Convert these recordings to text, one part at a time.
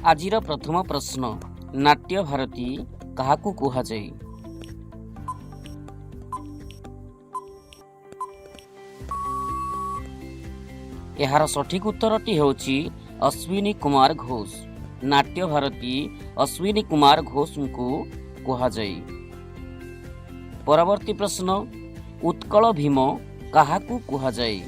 आजिर प्रथम प्रश्न नाट्य भारती काहाकू कुहाଯାଏ? एहार सठिक उत्तरटी हेउछि अश्विनी कुमार घोष। नाट्य भारती अश्विनी कुमार घोष को कुहाଯାଏ। परवर्ती प्रश्न उत्कल भीम काहाकू कुहाଯାଏ?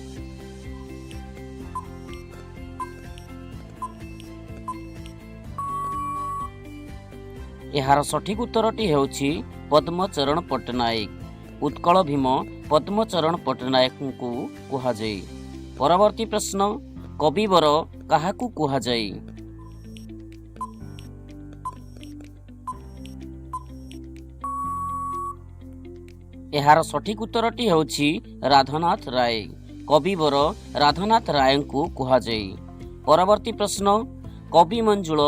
एहार सठिक उत्तरटी हेउछि पद्मचरण पट्टनायक। उत्कल भीम पद्मचरण पट्टनायक को कुहाଯାଏ। परवर्ती प्रश्न कविवर काहाकू कुहाଯାଏ? एहार सठिक उत्तरटी हेउछि राधानाथ राय। कविवर राधानाथ राय को कुहाଯାଏ। परवर्ती प्रश्न कवि मंजुल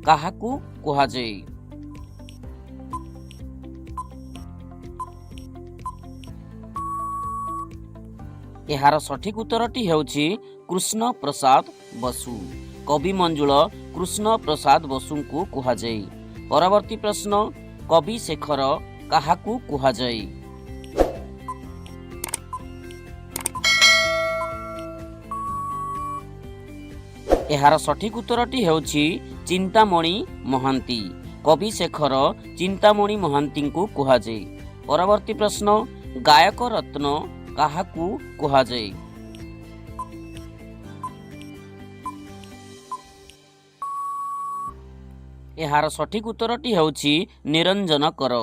काहाकू कुहाଯାଏ? एहार सठिक उत्तरटी हेउछि कृष्ण प्रसाद बसु। कवि मंजुल कृष्ण प्रसाद बसु को कुहाଯାଏ। परवर्ती प्रश्न कवि शेखर काहाकू कुहाଯାଏ? एहार सठिक उत्तरटी हेउछि चिंतामणि महांती। कवि शेखर चिंतामणि महांती को कुहाଯାଏ। परवर्ती प्रश्न गायक रत्न काहाकू कुहाଯାଏ? एहार सठिक उत्तरटी हेउछि निरंजन कर।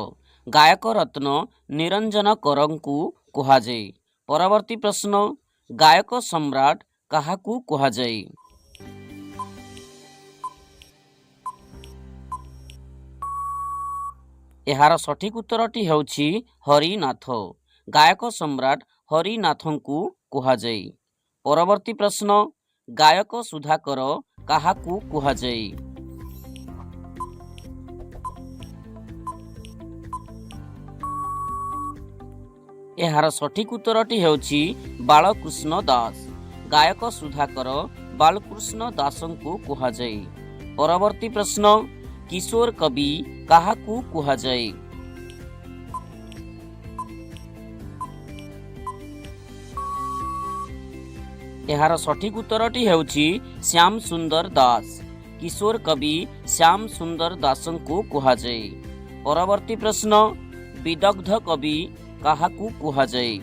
गायक रत्न निरंजन करंकु कुहाଯାଏ। परवर्ती प्रश्न गायक सम्राट काहाकू कुहाଯାଏ? एहार सठिक उत्तरटी हेउछि हरिनाथ। गायक सम्राट हरिनाथंकु कुहाଯାଏ। परवर्ती प्रश्न गायक सुधाकर काहाकू कुहाଯାଏ? एहार सठिक उत्तरटी हेउछि बालकृष्ण दास। गायक सुधाकर बालकृष्ण दासंकु कुहाଯାଏ। परवर्ती प्रश्न किशोर कवि काहाकू कुहाଯାଏ? एहार सठिक उत्तरटी हेउछि श्याम सुंदर दास। किशोर कवि श्याम सुंदर दासंकु कुहाଯାଏ। परवर्ती प्रश्न विदग्ध कवि काहाकू कुहाଯାଏ?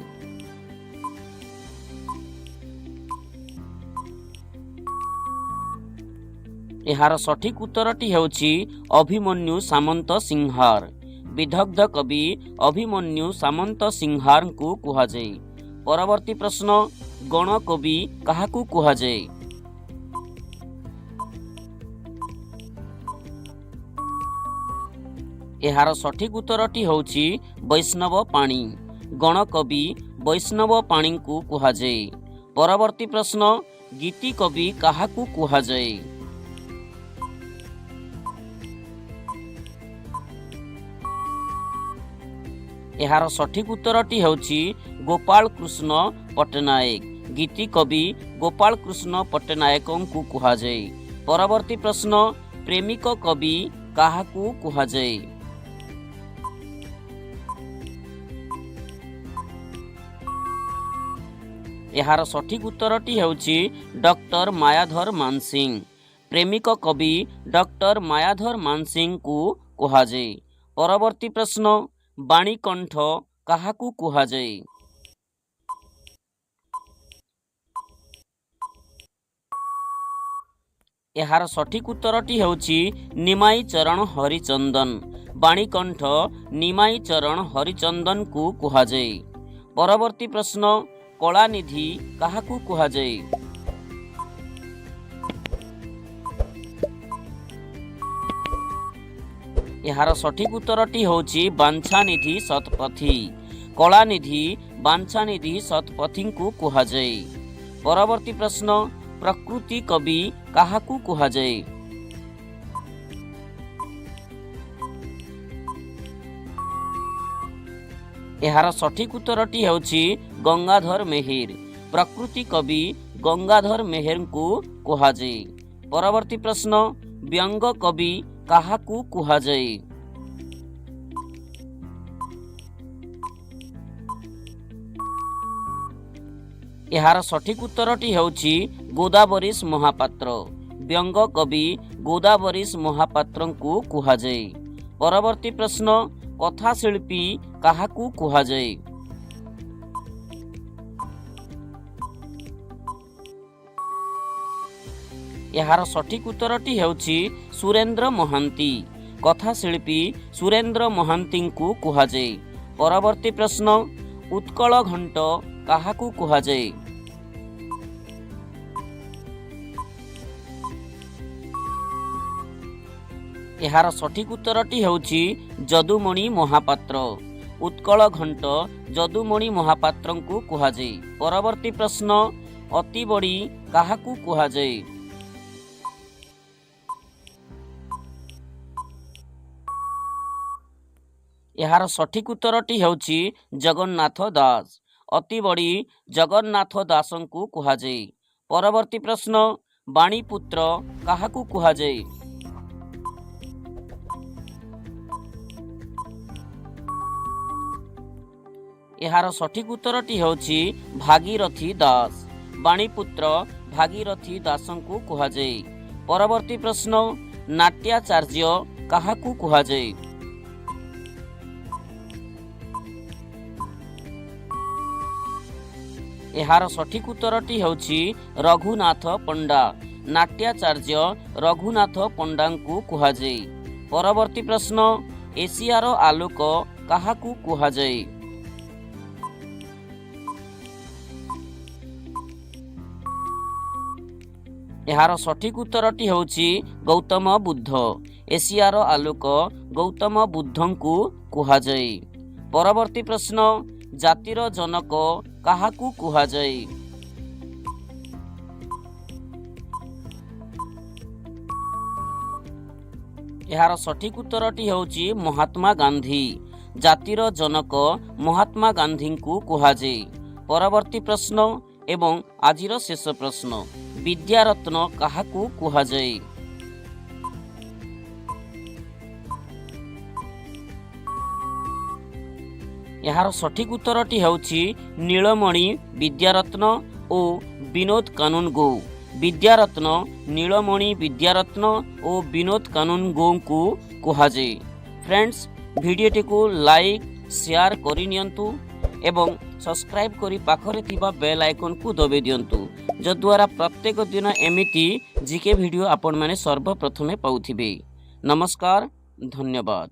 एहार सठिक उत्तरटी हेउछि अभिमन्यु सामंत सिंहार। विदग्ध कवि अभिमन्यु सामंत सिंहार को कुहाଯାଏ। परवर्ती प्रश्न गण कवि काहाकू कुहाଯାଏ? एहार सठिक उत्तरटी हेउछि वैष्णव पाणी। गण कवि वैष्णव पाणी को कुहाଯାଏ। परवर्ती प्रश्न गीति कवि काहाकू कुहाଯାଏ? एहार सठिक उत्तरटी हेउछि गोपाल कृष्ण पट्टनायक। गीति कवि गोपाल कृष्ण पट्टनायक को कुहाଯାଏ। परवर्ती प्रश्न प्रेमिक कवि काहाकू कुहाଯାଏ? एहार सठिक उत्तरटी हेउछि डॉक्टर मायाधर मानसिंह। प्रेमिक कवि डॉक्टर मायाधर मानसिंह को कुहाଯାଏ। परवर्ती प्रश्न बाणीकंठ काहाकू कुहाଯାଏ? एहार सठिक उत्तरटी हेउछि निमाई चरण हरिचंदन। बाणीकंठ निमाई चरण हरिचंदन को कुहाଯାଏ। परवर्ती प्रश्न कलानिधि काहाकू कुहाଯାଏ? एहार सठिक उत्तरटी हेउछि बांछानिधि शतपथी। कलानिधि बांछानिधि शतपथी को कुहाଯାଏ। परवर्ती प्रश्न प्रकृति कवि काहाकू कुहाଯାଏ? एहार सठिक उत्तरटी हेउछि गंगाधर मेहेर। प्रकृति कवि गंगाधर मेहेर को कुहाଯାଏ। परवर्ती प्रश्न ବ୍ୟଙ୍ଗ କବି କାହାକୁ କୁହାଯାଏ? ଏହାର ସଠିକ ଉତ୍ତରଟି ହେଉଛି ଗୋଦାବରୀଶ ମହାପାତ୍ର। ବ୍ୟଙ୍ଗ କବି ଗୋଦାବରୀଶ ମହାପାତ୍ରଙ୍କୁ କୁହାଯାଏ। ପରବର୍ତ୍ତୀ ପ୍ରଶ୍ନ, କଥାଶିଳ୍ପୀ କାହାକୁ କୁହାଯାଏ? ଏହାର ସଠିକ ଉତ୍ତରଟି ହେଉଛି ସୁରେନ୍ଦ୍ର ମହାନ୍ତି। କଥାଶିଳ୍ପୀ ସୁରେନ୍ଦ୍ର ମହାନ୍ତିଙ୍କୁ କୁହାଯାଏ। ପରବର୍ତ୍ତୀ ପ୍ରଶ୍ନ, ଉତ୍କଳ ଘଣ୍ଟ କାହାକୁ କୁହାଯାଏ? ଏହାର ସଠିକ ଉତ୍ତରଟି ହେଉଛି ଯଦୁମଣି ମହାପାତ୍ର। ଉତ୍କଳ ଘଣ୍ଟ ଯଦୁମଣି ମହାପାତ୍ରଙ୍କୁ କୁହାଯାଏ। ପରବର୍ତ୍ତୀ ପ୍ରଶ୍ନ, ଅତିବଡ଼ି କାହାକୁ କୁହାଯାଏ? ଏହାର ସଠିକ ଉତ୍ତରଟି ହେଉଛି ଜଗନ୍ନାଥ ଦାସ। ଅତିବଡ଼ି ଜଗନ୍ନାଥ ଦାସଙ୍କୁ କୁହାଯାଏ। ପରବର୍ତ୍ତୀ ପ୍ରଶ୍ନ, ବାଣୀପୁତ୍ର କାହାକୁ କୁହାଯାଏ? ଏହାର ସଠିକ ଉତ୍ତରଟି ହେଉଛି ଭାଗୀରଥୀ ଦାସ। ବାଣୀପୁତ୍ର ଭାଗୀରଥୀ ଦାସଙ୍କୁ କୁହାଯାଏ। ପରବର୍ତ୍ତୀ ପ୍ରଶ୍ନ, ନାଟ୍ୟାଚାର୍ଯ୍ୟ କାହାକୁ କୁହାଯାଏ? ଏହାର ସଠିକ ଉତ୍ତରଟି ହେଉଛି ରଘୁନାଥ ପଣ୍ଡା। ନାଟ୍ୟାଚାର୍ଯ୍ୟ ରଘୁନାଥ ପଣ୍ଡାଙ୍କୁ କୁହାଯାଏ। ପରବର୍ତ୍ତୀ ପ୍ରଶ୍ନ, ଏସିଆର ଆଲୋକ କାହାକୁ କୁହାଯାଏ? ଏହାର ସଠିକ ଉତ୍ତରଟି ହେଉଛି ଗୌତମ ବୁଦ୍ଧ। ଏସିଆର ଆଲୋକ ଗୌତମ ବୁଦ୍ଧଙ୍କୁ କୁହାଯାଏ। ପରବର୍ତ୍ତୀ ପ୍ରଶ୍ନ, ଜାତିର ଜନକ କାହାକୁ କୁହାଯାଏ? ଏହାର ସଠିକ ଉତ୍ତରଟି ହେଉଛି ମହାତ୍ମା ଗାନ୍ଧୀ। ଜାତିର ଜନକ ମହାତ୍ମା ଗାନ୍ଧୀଙ୍କୁ କୁହାଯାଏ। ପରବର୍ତ୍ତୀ ପ୍ରଶ୍ନ ଏବଂ ଆଜିର ଶେଷ ପ୍ରଶ୍ନ, ବିଦ୍ୟାରତ୍ନ କାହାକୁ କୁହାଯାଏ? ଏହାର ସଠିକ ଉତ୍ତରଟି ହେଉଛି ନୀଳମଣି ବିଦ୍ୟାରତ୍ନ ଓ ବିନୋଦ କାନୁନଗୋ। ବିଦ୍ୟାରତ୍ନ ନୀଳମଣି ବିଦ୍ୟାରତ୍ନ ଓ ବିନୋଦ କାନୁନଗୋଙ୍କୁ କୁହାଯାଏ। ଫ୍ରେଣ୍ଡସ୍, ଭିଡ଼ିଓଟିକୁ ଲାଇକ୍ ସେୟାର କରିନିଅନ୍ତୁ ଏବଂ ସବସ୍କ୍ରାଇବ କରି ପାଖରେ ଥିବା ବେଲ୍ ଆଇକନ୍କୁ ଦବାଇ ଦିଅନ୍ତୁ, ଯଦ୍ୱାରା ପ୍ରତ୍ୟେକ ଦିନ ଏମିତି ଜିକେ ଭିଡ଼ିଓ ଆପଣମାନେ ସର୍ବପ୍ରଥମେ ପାଉଥିବେ। ନମସ୍କାର, ଧନ୍ୟବାଦ।